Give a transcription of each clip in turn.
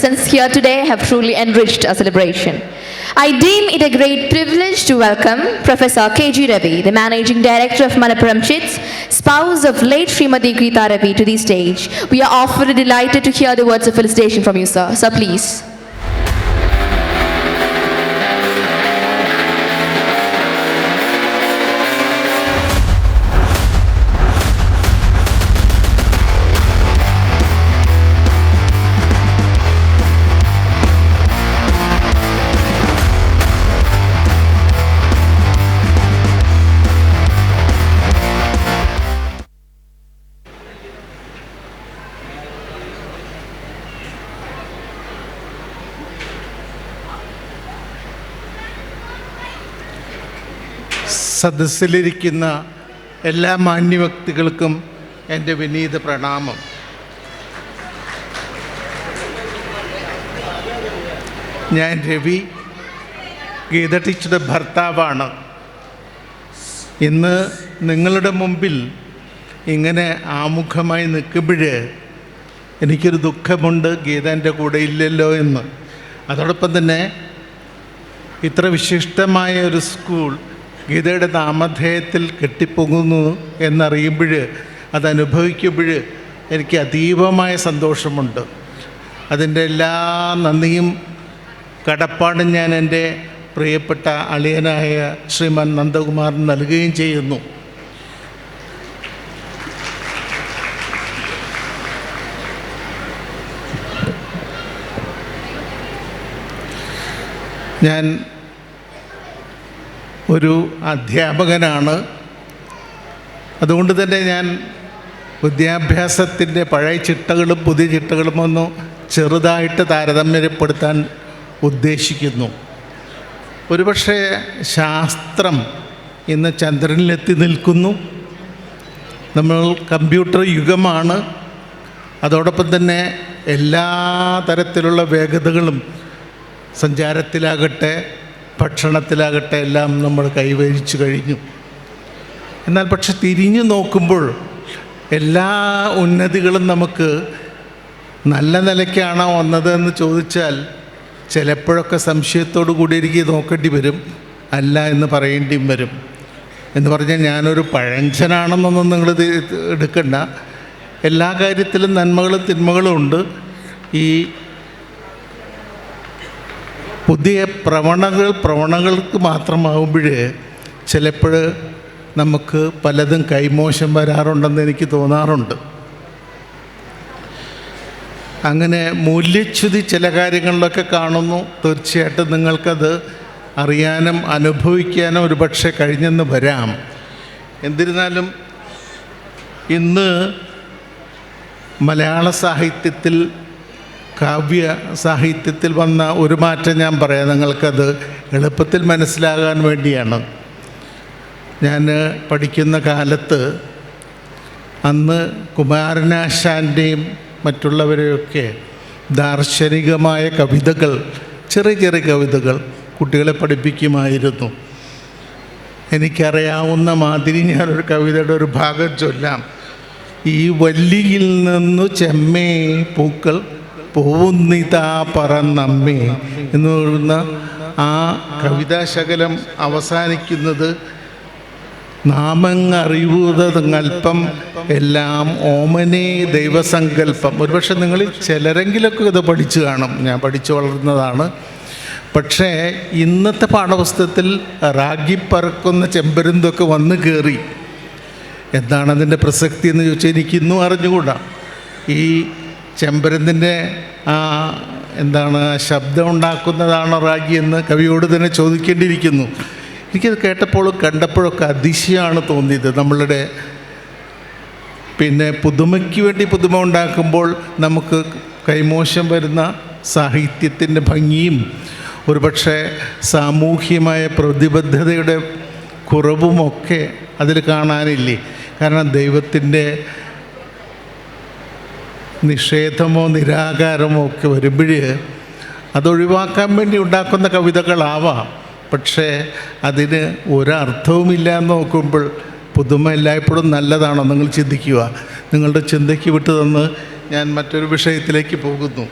Since here today have truly enriched our celebration. I deem it a great privilege to welcome Professor K.G. Ravi, the Managing Director of Malappuram Chits, spouse of late Srimati Geeta Ravi, to the stage. We are awfully delighted to hear the words of felicitation from you, sir. Sir, please. സദസ്സിലിരിക്കുന്ന എല്ലാ മാന്യവ്യക്തികൾക്കും എൻ്റെ വിനീത പ്രണാമം. ഞാൻ രവി, ഗീത ടീച്ചറുടെ ഭർത്താവാണ്. ഇന്ന് നിങ്ങളുടെ മുമ്പിൽ ഇങ്ങനെ ആമുഖമായി നിൽക്കുമ്പോൾ എനിക്കൊരു ദുഃഖമുണ്ട്, ഗീത എൻ്റെ കൂടെ ഇല്ലല്ലോ എന്ന്. അതോടൊപ്പം തന്നെ ഇത്ര വിശിഷ്ടമായ ഒരു സ്കൂൾ ഗീതയുടെ നാമധേയത്തിൽ കെട്ടിപ്പൊങ്ങുന്നു എന്നറിയുമ്പോൾ, അതനുഭവിക്കുമ്പോൾ എനിക്ക് അതീവമായ സന്തോഷമുണ്ട്. അതിൻ്റെ എല്ലാ നന്ദിയും കടപ്പാടും ഞാൻ എൻ്റെ പ്രിയപ്പെട്ട അളിയനായ ശ്രീമാൻ നന്ദകുമാറിന് നൽകുകയും ചെയ്യുന്നു. ഞാൻ ഒരു അധ്യാപകനാണ്. അതുകൊണ്ട് തന്നെ ഞാൻ വിദ്യാഭ്യാസത്തിൻ്റെ പഴയ ചിട്ടകളും പുതിയ ചിട്ടകളും ഒന്ന് ചെറുതായിട്ട് താരതമ്യപ്പെടുത്താൻ ഉദ്ദേശിക്കുന്നു. ഒരുപക്ഷെ ശാസ്ത്രം ഇന്ന് ചന്ദ്രനിലെത്തി നിൽക്കുന്നു. നമ്മൾ കമ്പ്യൂട്ടർ യുഗമാണ്. അതോടൊപ്പം തന്നെ എല്ലാ തരത്തിലുള്ള വേഗതകളും സഞ്ചാരത്തിലാകട്ടെ ഭക്ഷണത്തിലാകട്ടെ എല്ലാം നമ്മൾ കൈവരിച്ചു കഴിഞ്ഞു. എന്നാൽ പക്ഷെ തിരിഞ്ഞു നോക്കുമ്പോൾ എല്ലാ ഉന്നതികളും നമുക്ക് നല്ല നിലയ്ക്കാണോ വന്നതെന്ന് ചോദിച്ചാൽ ചിലപ്പോഴൊക്കെ സംശയത്തോടു കൂടി എനിക്ക് നോക്കേണ്ടി വരും, അല്ല എന്ന് പറയേണ്ടിയും വരും. എന്ന് പറഞ്ഞാൽ ഞാനൊരു പഴഞ്ചനാണെന്നൊന്നും നിങ്ങൾ എടുക്കണ്ട. എല്ലാ കാര്യത്തിലും നന്മകളും തിന്മകളും ഉണ്ട്. ഈ പുതിയ പ്രവണകൾക്ക് മാത്രമാകുമ്പോൾ ചിലപ്പോൾ നമുക്ക് പലതും കൈമോശം വരാറുണ്ടെന്ന് എനിക്ക് തോന്നാറുണ്ട്. അങ്ങനെ മൂല്യച്യുതി ചില കാര്യങ്ങളിലൊക്കെ കാണുന്നു. തീർച്ചയായിട്ടും നിങ്ങൾക്കത് അറിയാനും അനുഭവിക്കാനും ഒരു പക്ഷേ കഴിഞ്ഞെന്ന് വരാം. എന്നിരുന്നാലും ഇന്ന് മലയാള സാഹിത്യത്തിൽ കാവ്യ സാഹിത്യത്തിൽ വന്ന ഒരു മാറ്റം ഞാൻ പറയാം, നിങ്ങൾക്കത് എളുപ്പത്തിൽ മനസ്സിലാകാൻ വേണ്ടിയാണ്. ഞാൻ പഠിക്കുന്ന കാലത്ത് അന്ന് കുമാരനാശാൻ്റെയും മറ്റുള്ളവരെയൊക്കെ ദാർശനികമായ കവിതകൾ, ചെറിയ ചെറിയ കവിതകൾ കുട്ടികളെ പഠിപ്പിക്കുമായിരുന്നു. എനിക്കറിയാവുന്ന മാതിരി ഞാനൊരു കവിതയുടെ ഒരു ഭാഗം ചൊല്ലാം. ഈ വല്ലിയിൽ നിന്നു ചെമ്മേ പൂക്കൾ പോന്നിതാ പറന്നമ്മേ എന്ന് പറയുന്ന ആ കവിതാശകലം അവസാനിക്കുന്നത് നാമങ്ങറിവുതങ്ങൽപ്പം എല്ലാം ഓമനേ ദൈവസങ്കല്പം. ഒരുപക്ഷെ നിങ്ങൾ ചിലരെങ്കിലൊക്കെ ഇത് പഠിച്ചു കാണും, ഞാൻ പഠിച്ചു വളർന്നതാണ്. പക്ഷേ ഇന്നത്തെ പാഠപുസ്തകത്തിൽ റാഗിപ്പറക്കുന്ന ചെമ്പരുന്തൊക്കെ വന്നു കയറി. എന്താണ് അതിൻ്റെ പ്രസക്തി എന്ന് ചോദിച്ചാൽ എനിക്കിന്നും അറിഞ്ഞുകൂടാ. ഈ ചെമ്പരുന്തിൻ്റെ എന്താണ് ശബ്ദം ഉണ്ടാക്കുന്നതാണോ റാഗി എന്ന് കവിയോട് തന്നെ ചോദിക്കേണ്ടിയിരിക്കുന്നു. എനിക്കത് കേട്ടപ്പോഴും കണ്ടപ്പോഴൊക്കെ അതിശയമാണ് തോന്നിയത്. നമ്മളുടെ പുതുമയ്ക്ക് വേണ്ടി പുതുമ ഉണ്ടാക്കുമ്പോൾ നമുക്ക് കൈമോശം വരുന്ന സാഹിത്യത്തിൻ്റെ ഭംഗിയും ഒരുപക്ഷെ സാമൂഹ്യമായ പ്രതിബദ്ധതയുടെ കുറവുമൊക്കെ അതിൽ കാണാനില്ലേ. കാരണം ദൈവത്തിൻ്റെ നിഷേധമോ നിരാകാരമോ ഒക്കെ വരുമ്പോൾ അതൊഴിവാക്കാൻ വേണ്ടി ഉണ്ടാക്കുന്ന കവിതകളാവാം. പക്ഷേ അതിന് ഒരർത്ഥവുമില്ല എന്ന് നോക്കുമ്പോൾ പുതുമ എല്ലായ്പ്പോഴും നല്ലതാണോ നിങ്ങൾ ചിന്തിക്കുക. നിങ്ങളുടെ ചിന്തയ്ക്ക് വിട്ടു തന്ന് ഞാൻ മറ്റൊരു വിഷയത്തിലേക്ക് പോകുന്നു.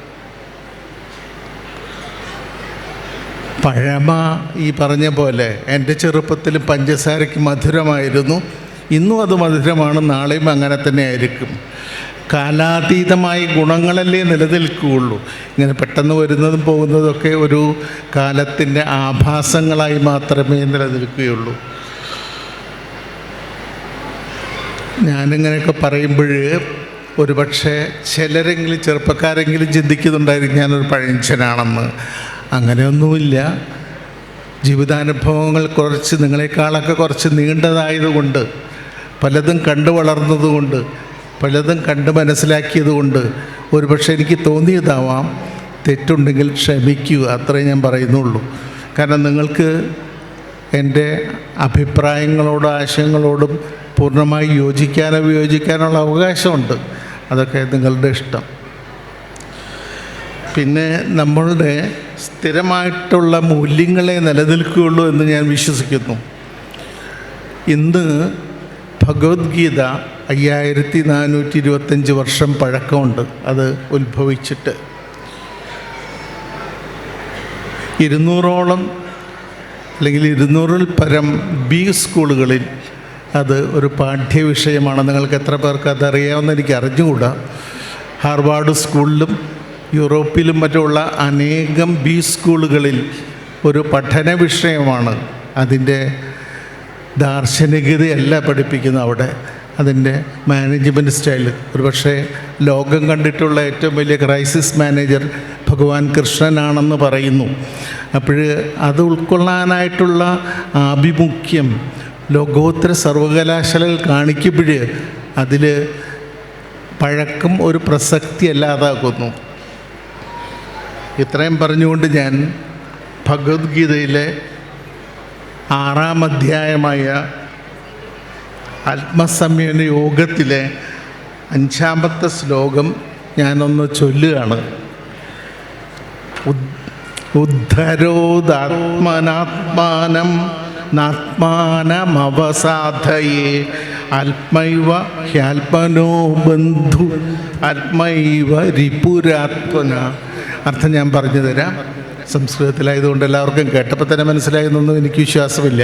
പഴമ ഈ പറഞ്ഞ പോലെ എൻ്റെ ചെറുപ്പത്തിൽ പഞ്ചസാരയ്ക്ക് മധുരമായിരുന്നു, ഇന്നും അത് മധുരമാണ്, നാളെയും അങ്ങനെ തന്നെ ആയിരിക്കും. കാലാതീതമായ ഗുണങ്ങളല്ലേ നിലനിൽക്കുകയുള്ളൂ. ഇങ്ങനെ പെട്ടെന്ന് വരുന്നതും പോകുന്നതൊക്കെ ഒരു കാലത്തിൻ്റെ ആഭാസങ്ങളായി മാത്രമേ നിലനിൽക്കുകയുള്ളൂ. ഞാനിങ്ങനെയൊക്കെ പറയുമ്പോൾ ഒരുപക്ഷെ ചിലരെങ്കിലും ചെറുപ്പക്കാരെങ്കിലും ചിന്തിക്കുന്നുണ്ടായിരിക്കും ഞാനൊരു പഴഞ്ചനാണെന്ന്. അങ്ങനെയൊന്നുമില്ല. ജീവിതാനുഭവങ്ങൾ കുറച്ച് നിങ്ങളെക്കാളൊക്കെ കുറച്ച് നീണ്ടതായതുകൊണ്ട്, പലതും കണ്ടു വളർന്നതുകൊണ്ട്, പലതും കണ്ട് മനസ്സിലാക്കിയതുകൊണ്ട് ഒരുപക്ഷെ എനിക്ക് തോന്നിയതാവാം. തെറ്റുണ്ടെങ്കിൽ ക്ഷമിക്കുക, അത്രേ ഞാൻ പറയുന്നുള്ളൂ. കാരണം നിങ്ങൾക്ക് എൻ്റെ അഭിപ്രായങ്ങളോടും ആശയങ്ങളോടും പൂർണ്ണമായി യോജിക്കാനോ വിയോജിക്കാനുള്ള അവകാശമുണ്ട്. അതൊക്കെ നിങ്ങളുടെ ഇഷ്ടം. പിന്നെ നമ്മളുടെ സ്ഥിരമായിട്ടുള്ള മൂല്യങ്ങളെ നിലനിൽക്കുകയുള്ളൂ എന്ന് ഞാൻ വിശ്വസിക്കുന്നു. ഇന്ന് ഭഗവത്ഗീത 5425 വർഷം പഴക്കമുണ്ട് അത് ഉത്ഭവിച്ചിട്ട്. 200ഓളം അല്ലെങ്കിൽ 200-ൽ പരം ബി സ്കൂളുകളിൽ അത് ഒരു പാഠ്യവിഷയമാണ്. നിങ്ങൾക്ക് എത്ര പേർക്ക് അതറിയാമെന്ന് എനിക്ക് അറിഞ്ഞുകൂടാ. ഹാർവാർഡ് സ്കൂളിലും യൂറോപ്പിലും മറ്റുമുള്ള അനേകം ബി സ്കൂളുകളിൽ ഒരു പഠന വിഷയമാണ്. അതിൻ്റെ ദാർശനികതയല്ല പഠിപ്പിക്കുന്നത് അവിടെ, അതിൻ്റെ മാനേജ്മെൻറ്റ് സ്റ്റൈൽ. ഒരുപക്ഷെ ലോകം കണ്ടിട്ടുള്ള ഏറ്റവും വലിയ ക്രൈസിസ് മാനേജർ ഭഗവാൻ കൃഷ്ണനാണെന്ന് പറയുന്നു. അപ്പോൾ അത് ഉൾക്കൊള്ളാനായിട്ടുള്ള ആഭിമുഖ്യം ലോകോത്തര സർവകലാശാലകൾ കാണിക്കുമ്പോൾ അതിൽ പഴക്കം ഒരു പ്രസക്തി അല്ലാതാകുന്നു. ഇത്രയും പറഞ്ഞുകൊണ്ട് ഞാൻ ഭഗവത്ഗീതയിലെ 6-ാം അധ്യായമായ ആത്മസംയമന യോഗത്തിലെ 5-ാമത്തെ ശ്ലോകം ഞാനൊന്ന് ചൊല്ലുകയാണ്. ഉദ്ധരോദാത്മനാത്മാനം നാത്മാനമവസാധയേ ആത്മൈവ ഹ്യാത്മനോ ബന്ധു ആത്മൈവ റിപുരാത്മന. അർത്ഥം ഞാൻ പറഞ്ഞു തരാം. സംസ്കൃതത്തിലായതുകൊണ്ട് എല്ലാവർക്കും കേട്ടപ്പോൾ തന്നെ മനസ്സിലായെന്നൊന്നും എനിക്ക് വിശ്വാസമില്ല.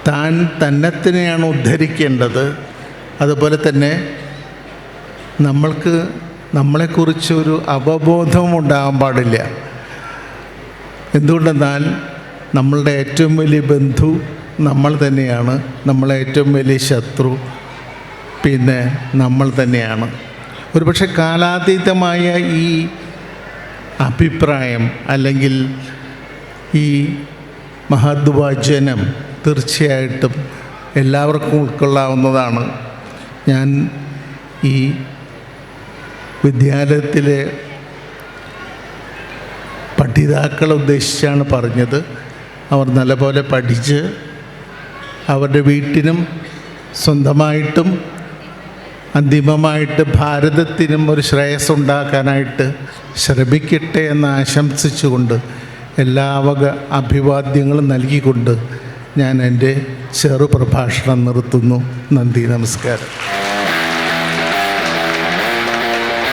താൻ തന്നെത്തന്നെയാണ് ഉദ്ധരിക്കേണ്ടത്. അതുപോലെ തന്നെ നമ്മൾക്ക് നമ്മളെക്കുറിച്ചൊരു അവബോധവും ഉണ്ടാകാൻ പാടില്ല. എന്തുകൊണ്ടെന്നാൽ നമ്മളുടെ ഏറ്റവും വലിയ ബന്ധു നമ്മൾ തന്നെയാണ്, നമ്മളെ ഏറ്റവും വലിയ ശത്രു പിന്നെ നമ്മൾ തന്നെയാണ്. ഒരുപക്ഷെ കാലാതീതമായ ഈ അഭിപ്രായം അല്ലെങ്കിൽ ഈ മഹദ്വചനം തീർച്ചയായിട്ടും എല്ലാവർക്കും ഉൾക്കൊള്ളാവുന്നതാണ്. ഞാൻ ഈ വിദ്യാലയത്തിലെ പഠിതാക്കളെ ഉദ്ദേശിച്ചാണ് പറഞ്ഞത്. അവർ നല്ലപോലെ പഠിച്ച് അവരുടെ വീട്ടിനും സ്വന്തമായിട്ടും അന്തിമമായിട്ട് ഭാരതത്തിനും ഒരു ശ്രേയസ് ഉണ്ടാക്കാനായിട്ട് ശ്രമിക്കട്ടെ എന്ന് ആശംസിച്ചുകൊണ്ട് എല്ലാവക അഭിവാദ്യങ്ങളും നൽകിക്കൊണ്ട് ഞാൻ എൻ്റെ ചെറു പ്രഭാഷണം നിർത്തുന്നു. നന്ദി, നമസ്കാരം.